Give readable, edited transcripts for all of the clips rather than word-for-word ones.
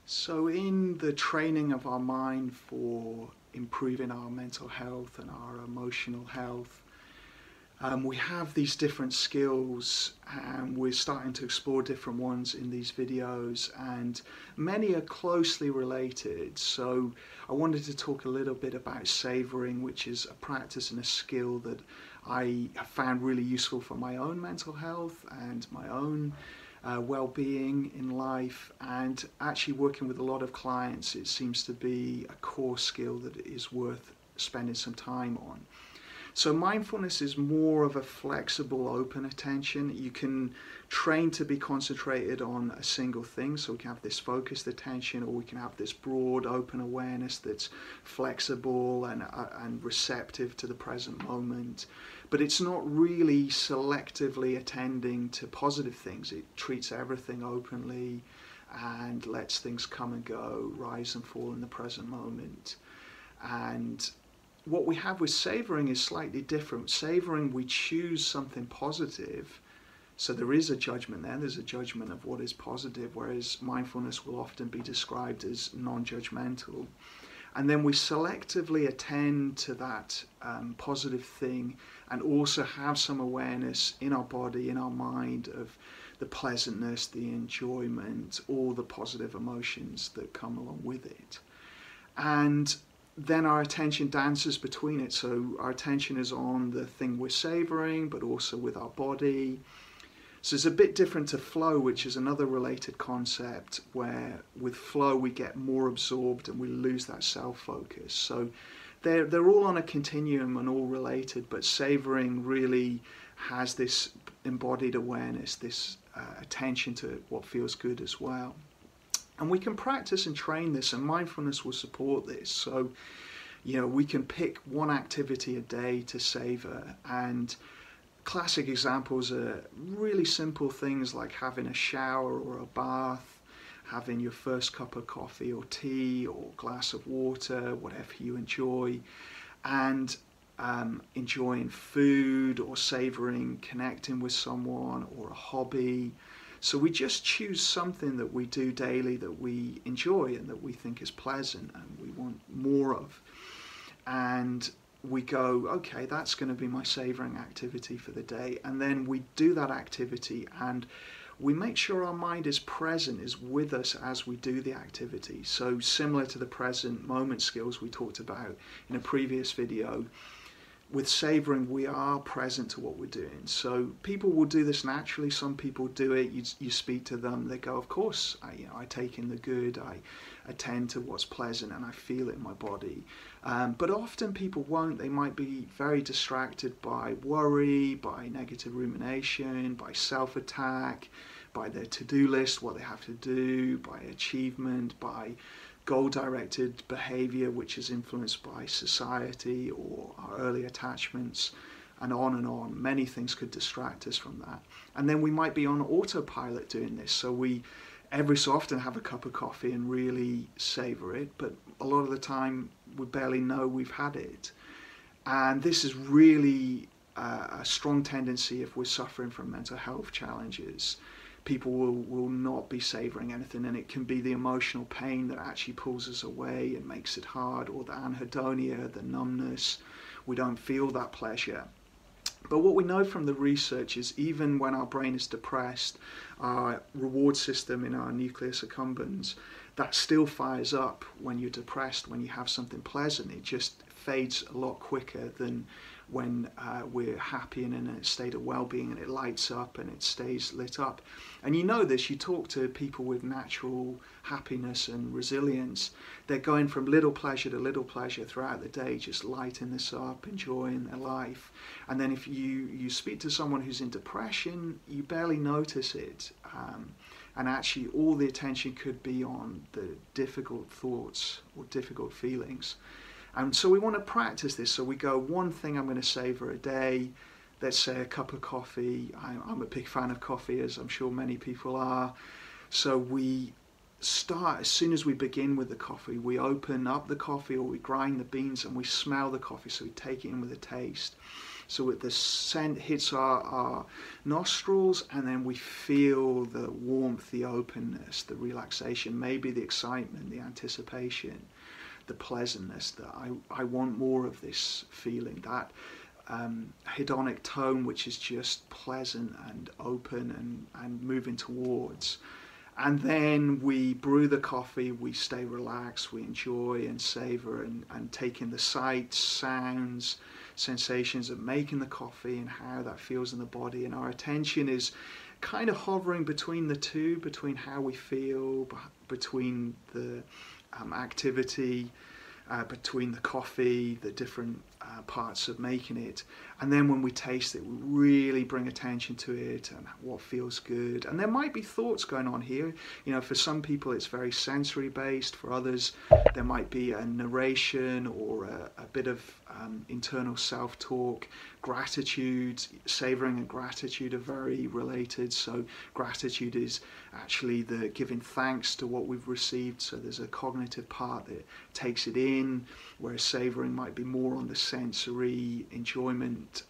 So in the training of our mind for improving our mental health and our emotional health, we have these different skills and we're starting to explore different ones in these videos, and many are closely related. So I wanted to talk a little bit about savouring, which is a practice and a skill that I have found really useful for my own mental health and my own well-being in life, and actually working with a lot of clients, it seems to be a core skill that is worth spending some time on. So mindfulness is more of a flexible, open attention. You can train to be concentrated on a single thing, so we can have this focused attention, or we can have this broad, open awareness that's flexible and receptive to the present moment. But it's not really selectively attending to positive things. It treats everything openly and lets things come and go, rise and fall in the present moment. And what we have with savouring is slightly different. Savouring, we choose something positive, so there is a judgment there, there's a judgment of what is positive, whereas mindfulness will often be described as non-judgmental. And then we selectively attend to that positive thing, and also have some awareness in our body, in our mind, of the pleasantness, the enjoyment, all the positive emotions that come along with it. And then our attention dances between it. So our attention is on the thing we're savouring, but also with our body. So it's a bit different to flow, which is another related concept, where with flow we get more absorbed and we lose that self-focus. So they're all on a continuum and all related, but savouring really has this embodied awareness, this attention to what feels good as well. And we can practice and train this, and mindfulness will support this. So, we can pick one activity a day to savour, and classic examples are really simple things like having a shower or a bath, having your first cup of coffee or tea or glass of water, whatever you enjoy, and enjoying food or savouring connecting with someone or a hobby. So we just choose something that we do daily that we enjoy and that we think is pleasant and we want more of. And we go, okay, that's going to be my savouring activity for the day. And then we do that activity and we make sure our mind is present, is with us as we do the activity. So similar to the present moment skills we talked about in a previous video, with savouring, we are present to what we're doing. So people will do this naturally. Some people do it. You speak to them, they go, of course, I take in the good, I attend to what's pleasant, and I feel it in my body. But often people won't. They might be very distracted by worry, by negative rumination, by self-attack, by their to-do list, what they have to do, by achievement, by goal-directed behaviour, which is influenced by society or our early attachments, and on and on. Many things could distract us from that. And then we might be on autopilot doing this. So we every so often have a cup of coffee and really savour it, but a lot of the time we barely know we've had it. And this is really a strong tendency if we're suffering from mental health challenges. People will not be savouring anything, and it can be the emotional pain that actually pulls us away and makes it hard, or the anhedonia, the numbness. We don't feel that pleasure. But what we know from the research is even when our brain is depressed, our reward system in our nucleus accumbens, that still fires up when you're depressed. When you have something pleasant, it just fades a lot quicker than when we're happy and in a state of well-being, and it lights up and it stays lit up. And you know this, you talk to people with natural happiness and resilience, they're going from little pleasure to little pleasure throughout the day, just lighting this up, enjoying their life. And then if you speak to someone who's in depression, you barely notice it. And actually all the attention could be on the difficult thoughts or difficult feelings. And so we want to practice this. So we go, one thing I'm going to savour a day, let's say a cup of coffee. I'm a big fan of coffee, as I'm sure many people are. So we start, as soon as we begin with the coffee, we open up the coffee or we grind the beans and we smell the coffee, so we take it in with a taste. So the scent hits our nostrils, and then we feel the warmth, the openness, the relaxation, maybe the excitement, the anticipation, the pleasantness, that I want more of this feeling, that hedonic tone which is just pleasant and open and moving towards. And then we brew the coffee, we stay relaxed, we enjoy and savour and take in the sights, sounds, sensations of making the coffee and how that feels in the body. And our attention is kind of hovering between the two, between how we feel, between the activity, between the coffee, the different parts of making it. And then when we taste it, we really bring attention to it and what feels good. And there might be thoughts going on here. You know, for some people it's very sensory based. For others there might be a narration or a bit of internal self-talk. Gratitude, savouring and gratitude are very related. So gratitude is actually the giving thanks to what we've received. So there's a cognitive part that takes it in, whereas savouring might be more on the sensory enjoyment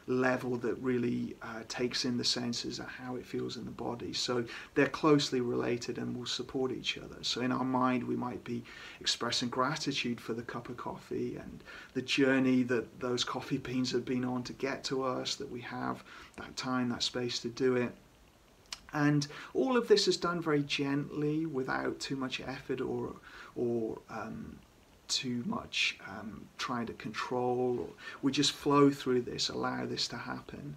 level that really takes in the senses and how it feels in the body. So they're closely related and will support each other. So in our mind we might be expressing gratitude for the cup of coffee and the journey that those coffee beans have been on to get to us, that we have that time, that space to do it. And all of this is done very gently, without too much effort or too much trying to control. We just flow through this, allow this to happen.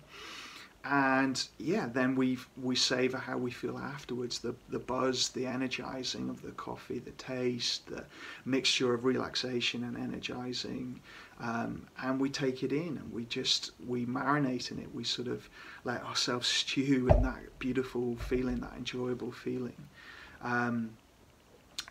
And yeah, then we savour how we feel afterwards, the buzz, the energizing of the coffee, the taste, the mixture of relaxation and energizing, and we take it in and we marinate in it. We sort of let ourselves stew in that beautiful feeling, that enjoyable feeling.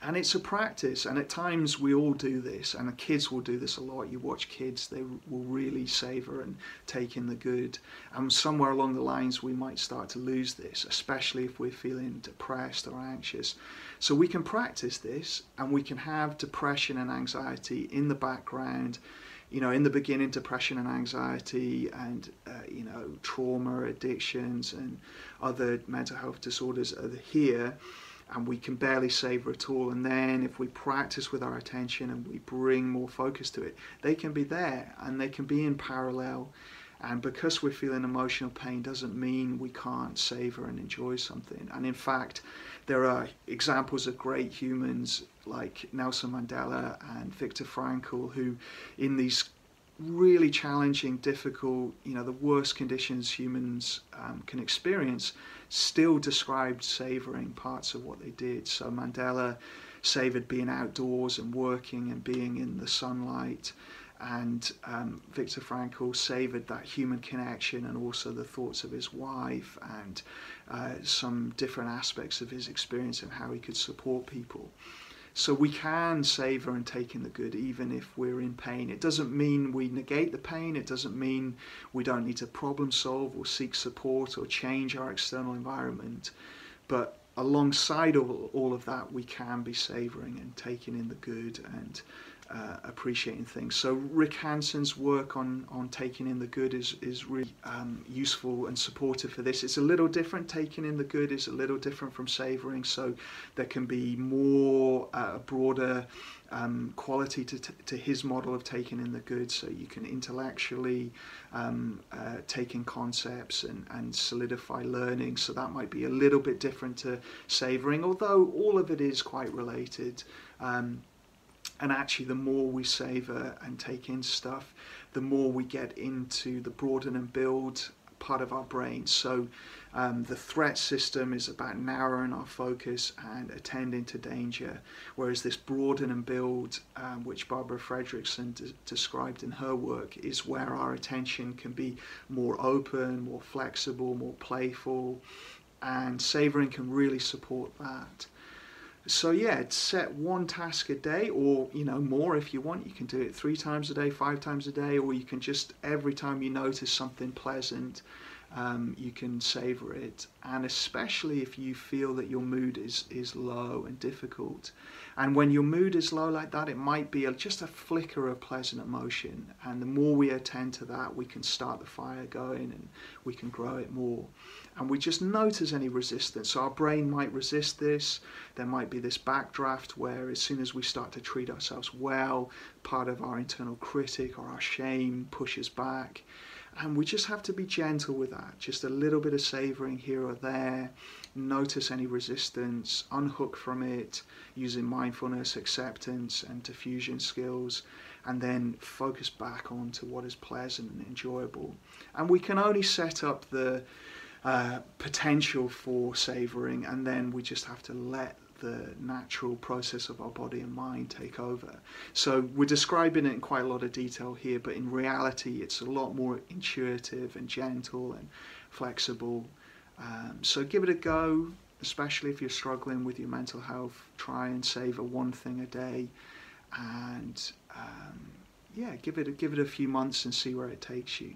And it's a practice, and at times we all do this, and the kids will do this a lot. You watch kids, they will really savour and take in the good. And somewhere along the lines we might start to lose this, especially if we're feeling depressed or anxious. So we can practice this, and we can have depression and anxiety in the background. You know, in the beginning, depression and anxiety and, you know, trauma, addictions and other mental health disorders are here, and we can barely savour at all. And then if we practice with our attention and we bring more focus to it, they can be there and they can be in parallel. And because we're feeling emotional pain doesn't mean we can't savour and enjoy something. And in fact, there are examples of great humans like Nelson Mandela and Viktor Frankl, who in these really challenging, difficult, you know, the worst conditions humans can experience, still described savouring parts of what they did. So Mandela savoured being outdoors and working and being in the sunlight, and Viktor Frankl savoured that human connection and also the thoughts of his wife and some different aspects of his experience and how he could support people. So we can savour and take in the good even if we're in pain. It doesn't mean we negate the pain. It doesn't mean we don't need to problem solve or seek support or change our external environment. But alongside all of that, we can be savouring and taking in the good and appreciating things. So Rick Hanson's work on taking in the good is really useful and supportive for this. It's a little different. Taking in the good is a little different from savouring, so there can be more broader quality to his model of taking in the good. So you can intellectually take in concepts and solidify learning. So that might be a little bit different to savouring, although all of it is quite related. And actually, the more we savour and take in stuff, the more we get into the broaden and build part of our brain. So the threat system is about narrowing our focus and attending to danger, whereas this broaden and build, which Barbara Fredrickson described in her work, is where our attention can be more open, more flexible, more playful, and savouring can really support that. So yeah, set one task a day, or more if you want. You can do it 3 times a day, 5 times a day, or you can just, every time you notice something pleasant, you can savour it, and especially if you feel that your mood is low and difficult. And when your mood is low like that, it might be just a flicker of pleasant emotion, and the more we attend to that, we can start the fire going and we can grow it more. And we just notice any resistance. So our brain might resist this. There might be this backdraft where as soon as we start to treat ourselves well, part of our internal critic or our shame pushes back. And we just have to be gentle with that. Just a little bit of savouring here or there. Notice any resistance, unhook from it using mindfulness, acceptance and diffusion skills, and then focus back onto what is pleasant and enjoyable. And we can only set up the potential for savouring, and then we just have to let the natural process of our body and mind take over. So we're describing it in quite a lot of detail here, but in reality it's a lot more intuitive and gentle and flexible. So give it a go, especially if you're struggling with your mental health. Try and savour one thing a day, and yeah, give it a few months and see where it takes you.